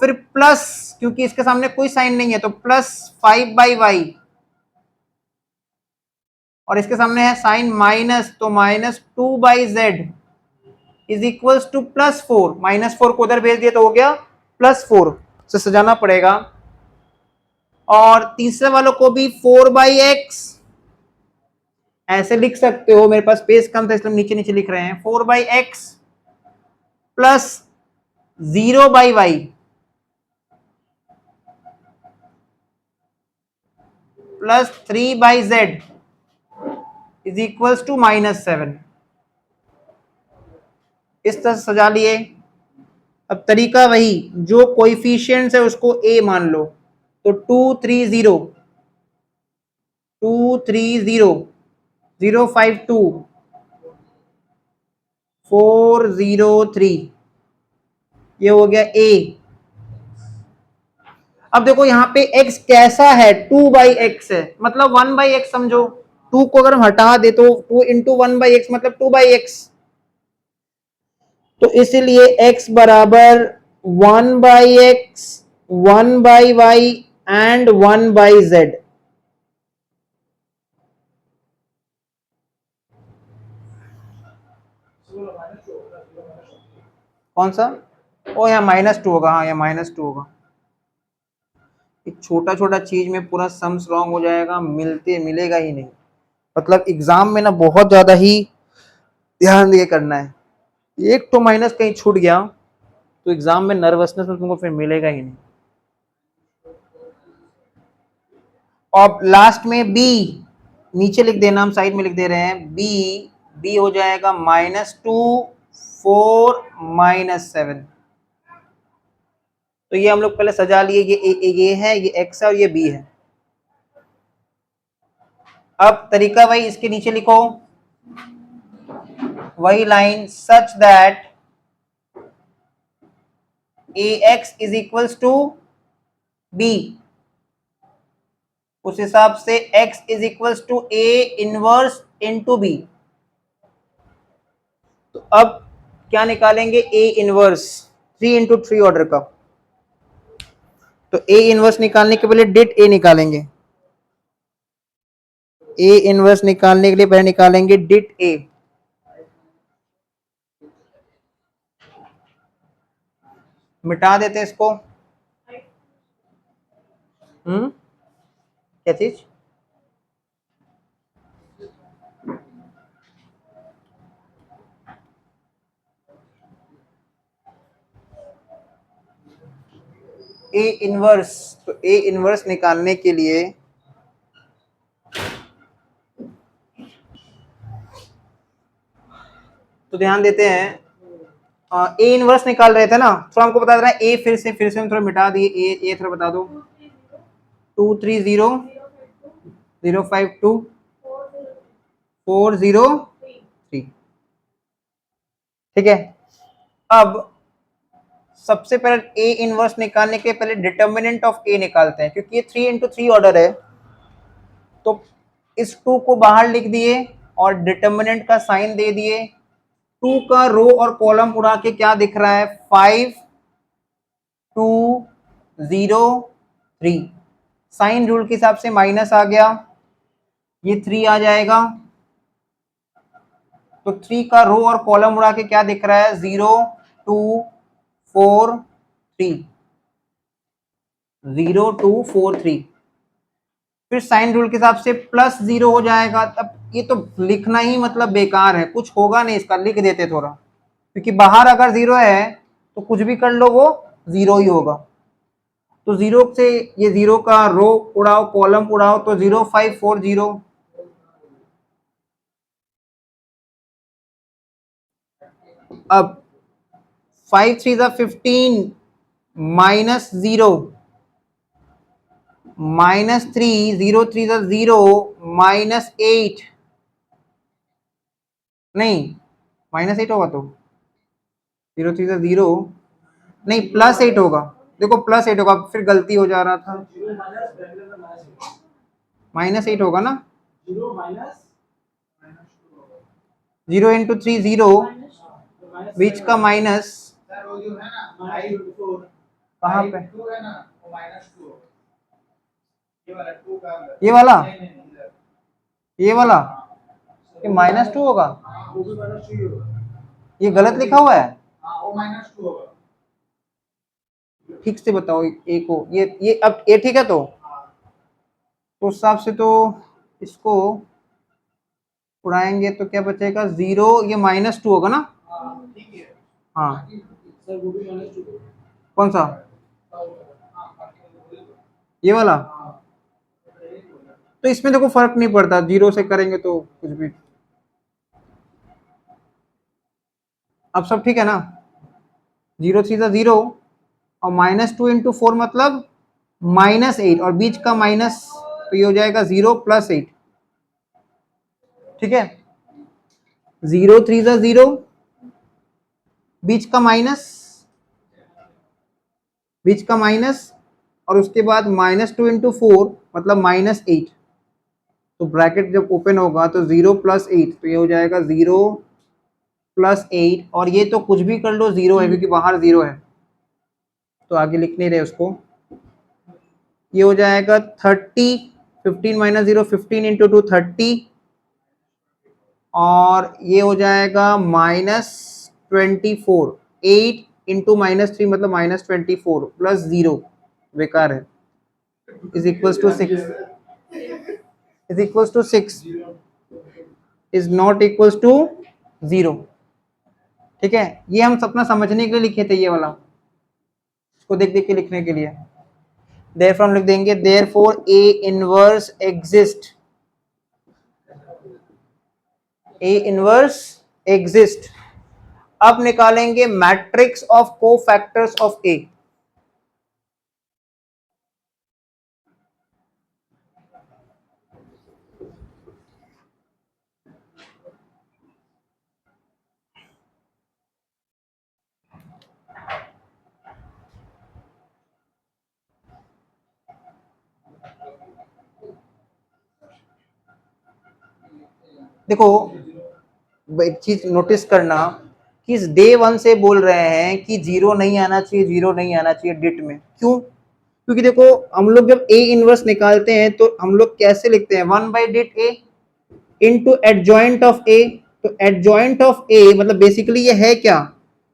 फिर प्लस, क्योंकि इसके सामने कोई साइन नहीं है तो प्लस 5/y, और इसके सामने है साइन माइनस, तो -2/z इज इक्वल्स टू +4। -4 को उधर भेज दिया तो हो गया +4 से सजाना पड़ेगा। और तीसरे वालों को भी 4/x ऐसे लिख सकते हो, मेरे पास स्पेस कम था इसलिए नीचे नीचे लिख रहे हैं। 4/x plus 0/y plus 3/z is equals to -7। इस तरह से सजा लिए। अब तरीका वही, जो कोएफिशिएंट्स है उसको a मान लो, तो 230 230 052 403, ये हो गया a। अब देखो यहाँ पे x कैसा है, 2/x है, मतलब 1/x समझो। 2 को अगर हम हटा दे तो 2 इंटू 1/x मतलब 2/x, तो इसीलिए x बराबर 1/x 1/y एंड 1/z। कौन सा? ओ यहाँ -2 होगा, हाँ यहाँ -2 होगा। एक छोटा छोटा चीज में पूरा सम्स रॉन्ग हो जाएगा, मिलेगा ही नहीं। मतलब एग्जाम में ना बहुत ज्यादा ही ध्यान दिए करना है। एक तो माइनस कहीं छूट गया तो एग्जाम में नर्वसनेस में तुमको फिर मिलेगा ही नहीं। और लास्ट में बी नीचे लिख देना, हम साइड में लिख दे रहे हैं। बी हो जाएगा -2 4 -7। तो ये हम लोग पहले सजा लिए, ये है, ये x है और ये b है। अब तरीका वही, इसके नीचे लिखो वही line, such that ax is equals to b। उस हिसाब से x is equals to a inverse into b। तो अब क्या निकालेंगे, a इनवर्स 3 इंटू 3 ऑर्डर का। तो a इनवर्स निकालने के पहले डिट a निकालेंगे। a इनवर्स निकालने के लिए पहले निकालेंगे डिट a। मिटा देते हैं इसको। क्या चीज? ए इनवर्स, तो ए इनवर्स निकालने के लिए तो ध्यान देते हैं, ए इनवर्स निकाल रहे थे ना, तो हमको बता देना ए, फिर से हम थोड़ा मिटा दिए। ए थोड़ा बता दो, 230 052 403। ठीक है। अब सबसे पहले ए इनवर्स निकालने के पहले डिटर्मिनेंट ऑफ ए निकालते हैं, क्योंकि ये 3 इंटू 3 ऑर्डर है। तो इस 2 को बाहर लिख दिए और डिटर्मिनेंट का साइन दे दिए। 2 का रो और कॉलम उड़ा के क्या दिख रहा है, 5 2 0 3। साइन रूल के हिसाब से माइनस आ गया, ये 3 आ जाएगा। तो 3 का रो और कॉलम उड़ा के क्या दिख रहा है, 0 2 4 3 0 2 4 3। फिर साइन रूल के हिसाब से +0 हो जाएगा। तब ये तो लिखना ही मतलब बेकार है, कुछ होगा नहीं इसका, लिख देते थोड़ा, क्योंकि बाहर अगर 0 है तो कुछ भी कर लो वो 0 ही होगा। तो 0 से ये 0 का रो उड़ाओ कॉलम उड़ाओ तो 0 5 4 0। अब 5 3 15 -0 -3 0 3 0 -8, नहीं -8 होगा तो 0 3 0, नहीं +8 होगा। देखो +8 होगा, फिर गलती हो जा रहा था, -8 होगा ना। 0 इंटू 3 0, बीच का माइनस कहाँ पे? टू है ना, वो -2 ये वाला 2 का अंदर। ये वाला? नहीं, इधर। ये वाला? ये -2 होगा? वो भी -2 ही होगा। ये गलत लिखा हुआ है? हाँ, वो -2 होगा। ठीक से बताओ ए को। ये अब ए ठीक है तो उस हिसाब से तो इसको उड़ाएंगे तो क्या बचेगा? 0, ये -2 होगा ना? हाँ, ठीक है। हाँ, सर वो भी -2 कौन सा? हाँ, ये वाला? तो इसमें देखो फर्क नहीं पड़ता, 0 से करेंगे तो कुछ भी। अब सब ठीक है ना? 0 3 0 और -2 × 4 मतलब -8 और बीच का माइनस, तो ये हो जाएगा 0 + 8। ठीक है, 0 3 0, बीच का माइनस, बीच का माइनस, और उसके बाद -2 × 4 मतलब -8। तो ब्रैकेट जब ओपन होगा तो 0 + 8, तो ये हो जाएगा 0 + 8, और ये तो कुछ भी कर लो 0 है क्योंकि बाहर 0 है, तो आगे लिख नहीं रहे उसको। ये हो जाएगा 30, 15 - 0 15 × 2 30, और ये हो जाएगा -24, 8 × -3 मतलब -24 + 0 बेकार है, is equals to 6, is equals to 6, is not equals to 0। ठीक है, ये हम सपना समझने के लिए लिखे थे ये वाला, इसको देख देख के लिखने के लिए। देयरफॉर हम लिख देंगे therefore A inverse exist, A inverse exist. अब निकालेंगे मैट्रिक्स ऑफ कोफैक्टर्स ऑफ ए। देखो एक चीज नोटिस करना कि इस डे 1 से बोल रहे हैं कि 0 नहीं आना चाहिए, 0 नहीं आना चाहिए डिट में। क्यों? क्योंकि देखो हम लोग जब ए इनवर्स निकालते हैं तो हम लोग कैसे लिखते हैं? 1/dit A into adjoint of A. तो एडजॉइंट ऑफ ए मतलब बेसिकली ये है क्या?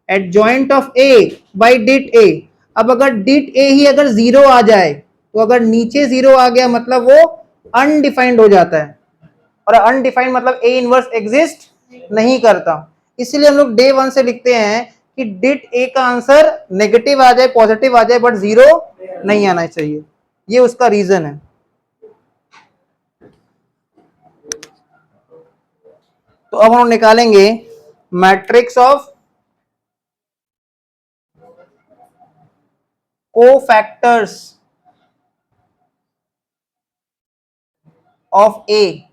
Adjoint of A by det A. अब अगर डिट ए ही अगर 0 आ जाए, तो अगर नीचे 0 आ गया मतलब वो अनडिफाइंड हो जाता है, और अनडिफाइंड मतलब ए इनवर्स एग्जिस्ट नहीं करता। इसलिए हम लोग डे 1 से लिखते हैं कि डिट ए का आंसर नेगेटिव आ जाए, पॉजिटिव आ जाए, बट 0 नहीं आना चाहिए। ये उसका रीजन है। तो अब हम निकालेंगे matrix of cofactors of A.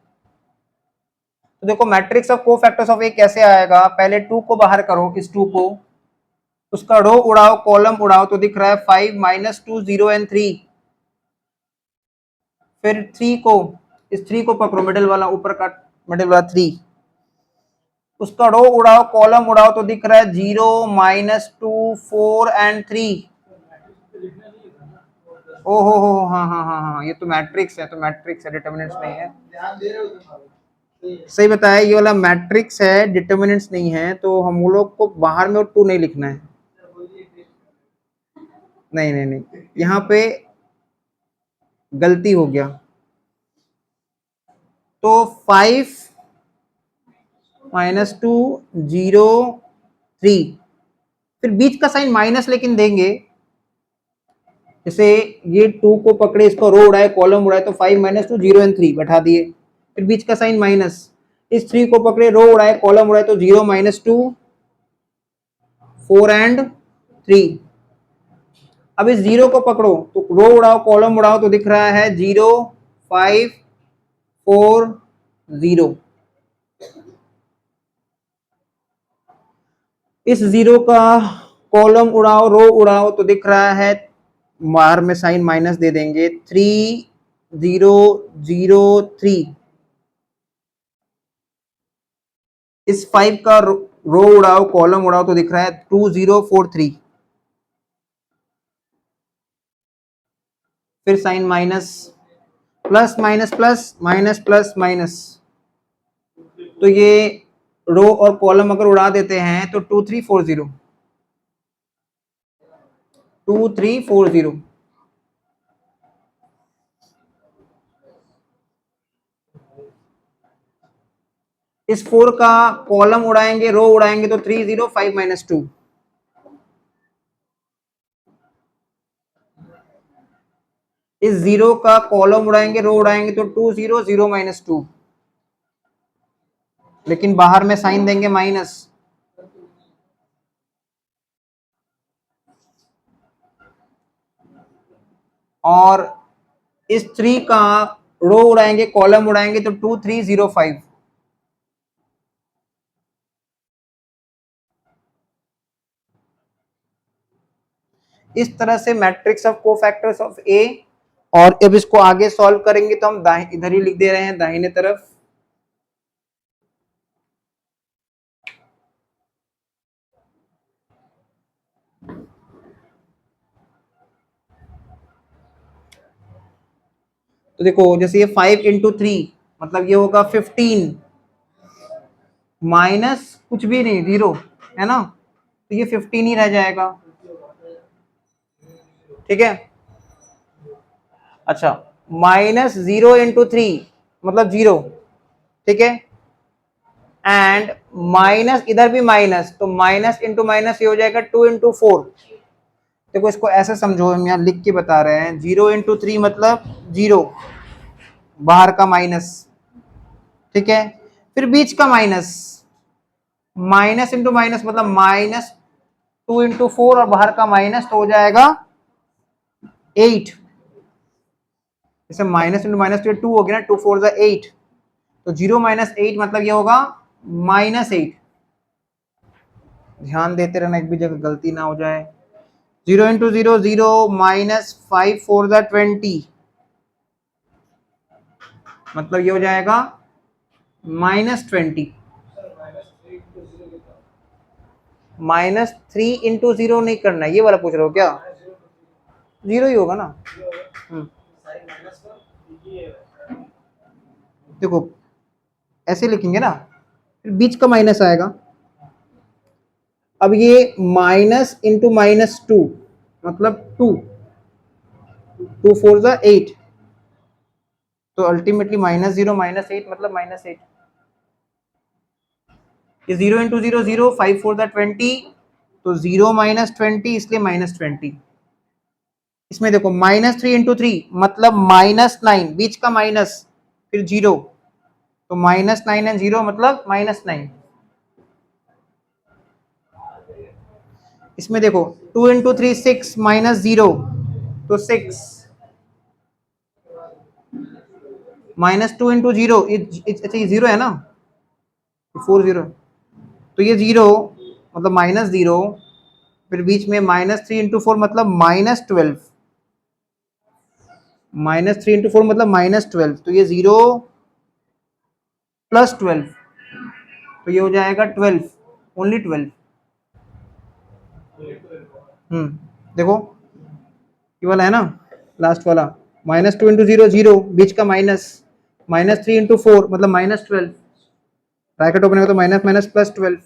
तो देखो मैट्रिक्स ऑफ कोफैक्टर्स ऑफ ए कैसे आएगा? पहले 2 को बाहर करो, इस 2 को, उसका रो उड़ाओ, कॉलम उड़ाओ, तो दिख रहा है 5 - 2 0 और 3। फिर 3 को, इस 3 को पकड़ो, मिडिल वाला, ऊपर का मिडिल वाला 3, उसका रो उड़ाओ, कॉलम उड़ाओ, तो दिख रहा है 0 - 2 4 और 3। ओ हो, हाँ हाँ हाँ हाँ, ये तो मैट्रिक्स है, तो मैट्रिक्स है, डिटर्मिनेंट्स नहीं है। ध्यान दे रहे हो तुम? सही बताया, ये वाला मैट्रिक्स है, डिटर्मिनेंट्स नहीं है, तो हम लोग को बाहर में 2 नहीं लिखना है। नहीं नहीं नहीं, यहाँ पे गलती हो गया। तो 5 - 2 0 3, फिर बीच का साइन माइनस लेकिन देंगे। जैसे ये 2 को पकड़े, इसको रो उड़ाए, कॉलम उड़ाए, तो 5 - 2 0 और 3 बैठा दिए, फिर बीच का साइन माइनस। इस 3 को पकड़े, रो उड़ाए, कॉलम उड़ाए, तो 0 - 2 4 और 3। अब इस 0 को पकड़ो, तो रो उड़ाओ, कॉलम उड़ाओ, तो दिख रहा है 0 5 4 0। इस 0 का कॉलम उड़ाओ, रो उड़ाओ, तो दिख रहा है, बाहर में साइन माइनस दे देंगे, 3 0 0 3। इस 5 का रो उड़ाओ, कॉलम उड़ाओ, तो दिख रहा है 2 0 4 3। फिर sign minus, plus minus plus, minus plus minus, तो ये रो और कॉलम अगर उड़ा देते हैं तो 2340, 2340। इस 4 का कॉलम उड़ाएंगे, रो उड़ाएंगे तो 305 माइनस 2, इस 0 का कॉलम उड़ाएंगे, रो उड़ाएंगे तो 200 माइनस 2, लेकिन बाहर में साइन देंगे माइनस, और इस 3 का रो उड़ाएंगे, कॉलम उड़ाएंगे तो 2305। इस तरह से मैट्रिक्स ऑफ कोफैक्टर्स ऑफ ए। और अब इसको आगे सॉल्व करेंगे तो हम इधर ही लिख दे रहे हैं दाहिने तरफ। तो देखो जैसे ये 5 इंटू 3 मतलब ये होगा 15 माइनस कुछ भी नहीं, 0 है ना, तो ये 15 ही रह जाएगा। ठीक है, अच्छा, माइनस 0 इंटू 3 मतलब 0। ठीक है, एंड माइनस इधर भी माइनस, तो माइनस इंटू माइनस ये हो जाएगा 2 इंटू 4। देखो इसको ऐसे समझो, हम यहाँ लिख के बता रहे हैं, 0 इंटू 3 मतलब 0, बाहर का माइनस। ठीक है, फिर बीच का माइनस, माइनस इंटू माइनस मतलब माइनस 2 इंटू 4 और बाहर का माइनस, तो हो जाएगा 8। जैसे माइनस इंटू माइनस तो 2 हो गया ना, 2 4 जा 8, तो 0 माइनस 8 मतलब ये होगा -8। ध्यान देते रहना, एक भी जगह गलती ना हो जाए। 0 इंटू 0 0, माइनस 5 4 जा 20 मतलब ये हो जाएगा -20। -3 इंटू 0 नहीं करना, ये वाला पूछ रहे हो क्या? 0 ही होगा ना। देखो ऐसे लिखेंगे ना, फिर बीच का माइनस आएगा। अब ये माइनस इंटू -2 मतलब 2, 2 4 जा 8, तो अल्टीमेटली -0 -8 मतलब -8। ये 0 इंटू 0 0, 5 4 जा 20, तो 0 -20 इसलिए -20। इसमें देखो -3 इंटू 3 मतलब -9, बीच का माइनस, फिर 0, तो -9 एंड 0 मतलब -9। इसमें देखो 2 इंटू 3 6 -0, तो 6, -2 इंटू 0, अच्छा ये 0 है ना, 40, तो ये 0 मतलब -0, फिर बीच में -3 इंटू 4 मतलब -12, -3 इंटू 4 मतलब -12, तो ये 0 प्लस 12, तो ये हो जाएगा 12, ओनली 12। देखो ये वाला है ना, लास्ट वाला, -2 इंटू 0 0, बीच का माइनस, -3 इंटू 4 मतलब -12, ब्रैकेट ओपन होगा तो माइनस माइनस प्लस 12,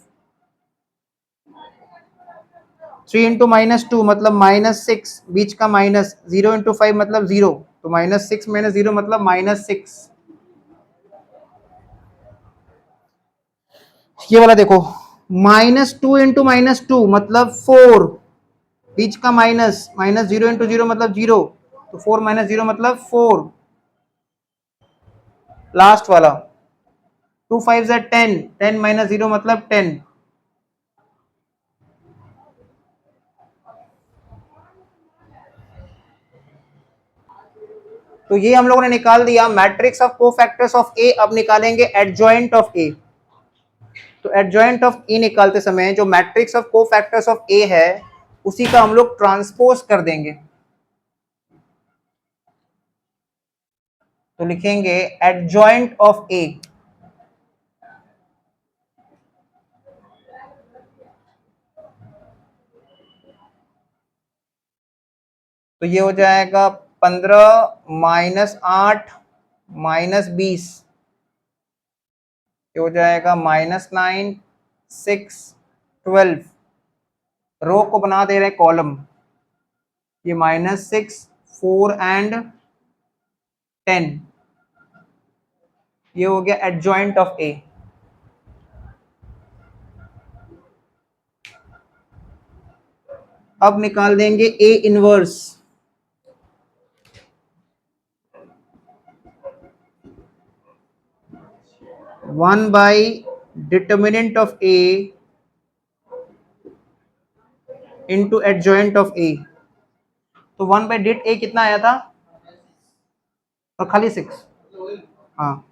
3 इंटू -2 मतलब -6, बीच का माइनस, 0 इंटू 5 मतलब 0, तो -6 -0 मतलब -6। ये वाला देखो, -2 इंटू -2 मतलब 4, बीच का माइनस, -0 इंटू 0 मतलब 0, तो 4 -0 मतलब 4। लास्ट वाला 2 5 जा 10, 10 -0 मतलब 10। तो ये हम लोगों ने निकाल दिया matrix of cofactors of A. अब निकालेंगे एडजॉइंट ऑफ ए। तो एडजॉइंट ऑफ ए निकालते समय जो मैट्रिक्स ऑफ कोफैक्टर्स ऑफ ए है उसी का हम लोग ट्रांसपोज कर देंगे। तो लिखेंगे एडजॉइंट ऑफ ए, तो ये हो जाएगा 15 माइनस 8 माइनस 20 हो जाएगा -9 6 12। रो को बना दे रहे कॉलम, ये -6 4 एंड 10, ये हो गया एडजॉइंट ऑफ ए। अब निकाल देंगे A inverse. One by determinant of A into adjoint of A. तो 1 बाई डिट ए कितना आया था, और खाली 6। हाँ,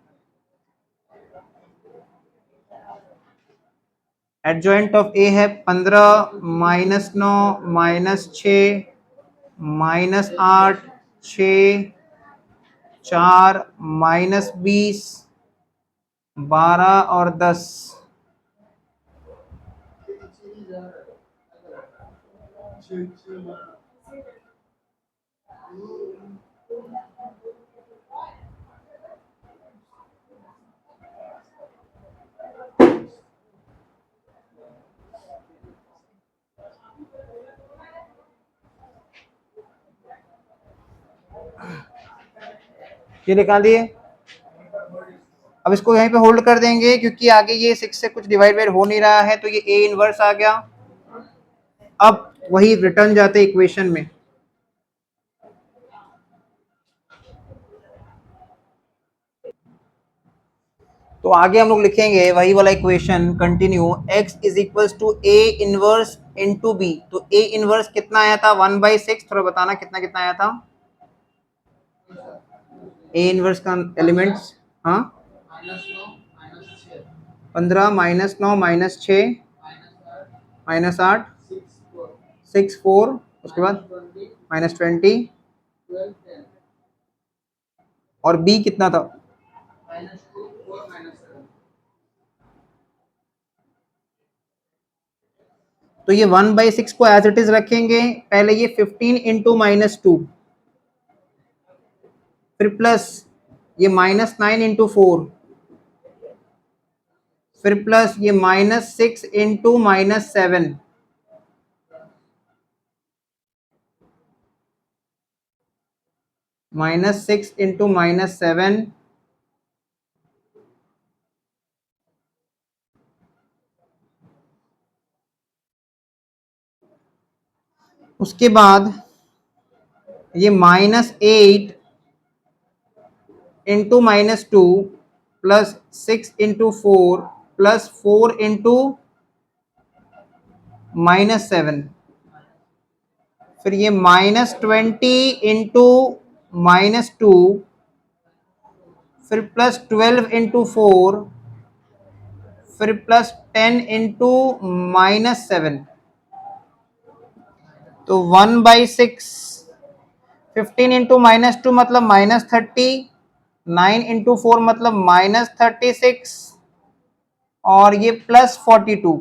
एडजॉइंट ऑफ ए है 15 माइनस 9 माइनस 6 माइनस 8 6 4 माइनस 20 12 और 10। ये निकाल दिए। अब इसको यहीं पे होल्ड कर देंगे क्योंकि आगे ये 6 से कुछ डिवाइड हो नहीं रहा है, तो ये ए इनवर्स आ गया। अब वही रिटर्न जाते इक्वेशन में, तो आगे हम लोग लिखेंगे वही वाला equation continue, x is equals to A inverse into B. तो ए इनवर्स कितना आया था 1/6, थोड़ा बताना कितना कितना आया था ए इनवर्स का एलिमेंट्स। हाँ, 15 माइनस 9 माइनस 6 माइनस 8 6 4, उसके बाद -20, और बी कितना था तो ये 1/6 को एज इट इज रखेंगे। पहले ये 15 इंटू -2, फिर प्लस ये -9 इंटू 4, फिर प्लस ये -6 इंटू -7, -6 इंटू -7, उसके बाद ये -8 into -2 plus 6 into 4 plus 4 into -7, फिर ये -20 इंटू -2, फिर प्लस 12 इंटू 4, फिर प्लस 10 इंटू -7। तो 1/6, 15 इंटू -2 मतलब -30, 9 इंटू 4 मतलब -36, और ये +42,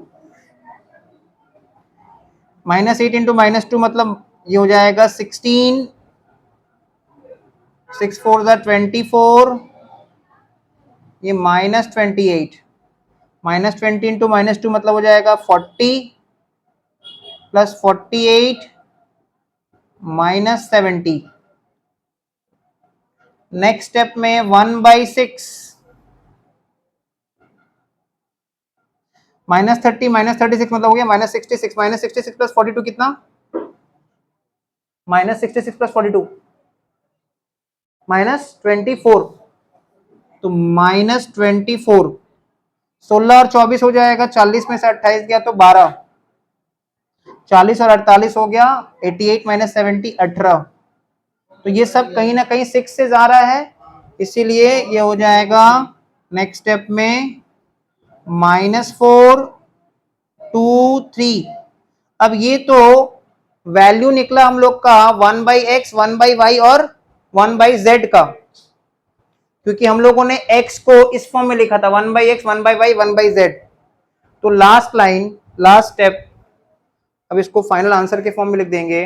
-8 इंटू -2 मतलब ये हो जाएगा 16, 6 4 24, ये -28, -20 इंटू -2 मतलब हो जाएगा 40, +48 -70। नेक्स्ट स्टेप में 1/6, -30 -36 मतलब हो गया -66, -66 प्लस 42 कितना, -66 प्लस 42 -24, तो -24, 16 और 24 हो जाएगा, 40 में से 28 गया तो 12, 40 और 48 हो गया 88 - 70 18। तो ये सब कहीं ना कहीं 6 से जा रहा है, इसीलिए ये हो जाएगा नेक्स्ट स्टेप में -4 2 3। अब ये तो वैल्यू निकला हम लोग का 1/x 1/y और 1/z का, क्योंकि हम लोगों ने x को इस फॉर्म में लिखा था 1/x 1/y 1/z। तो लास्ट लाइन, लास्ट स्टेप, अब इसको फाइनल आंसर के फॉर्म में लिख देंगे।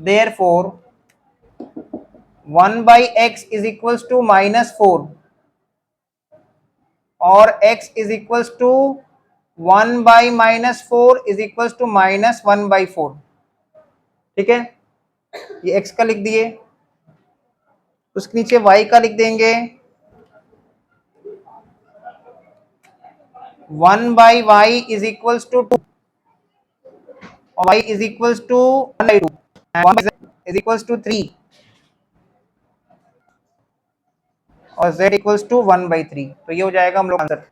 Therefore 1/x is equals to -4 और x is equals to 1/-4 is equals to -1/4। ठीक है, ये x का लिख दिए, उसके नीचे y का लिख देंगे 1/y इज इक्वल्स टू 2 और y is equals to 1/2 and 1 is equals to 3 और z इक्वल्स टू 1/3। तो ये हो जाएगा हम लोग आंसर।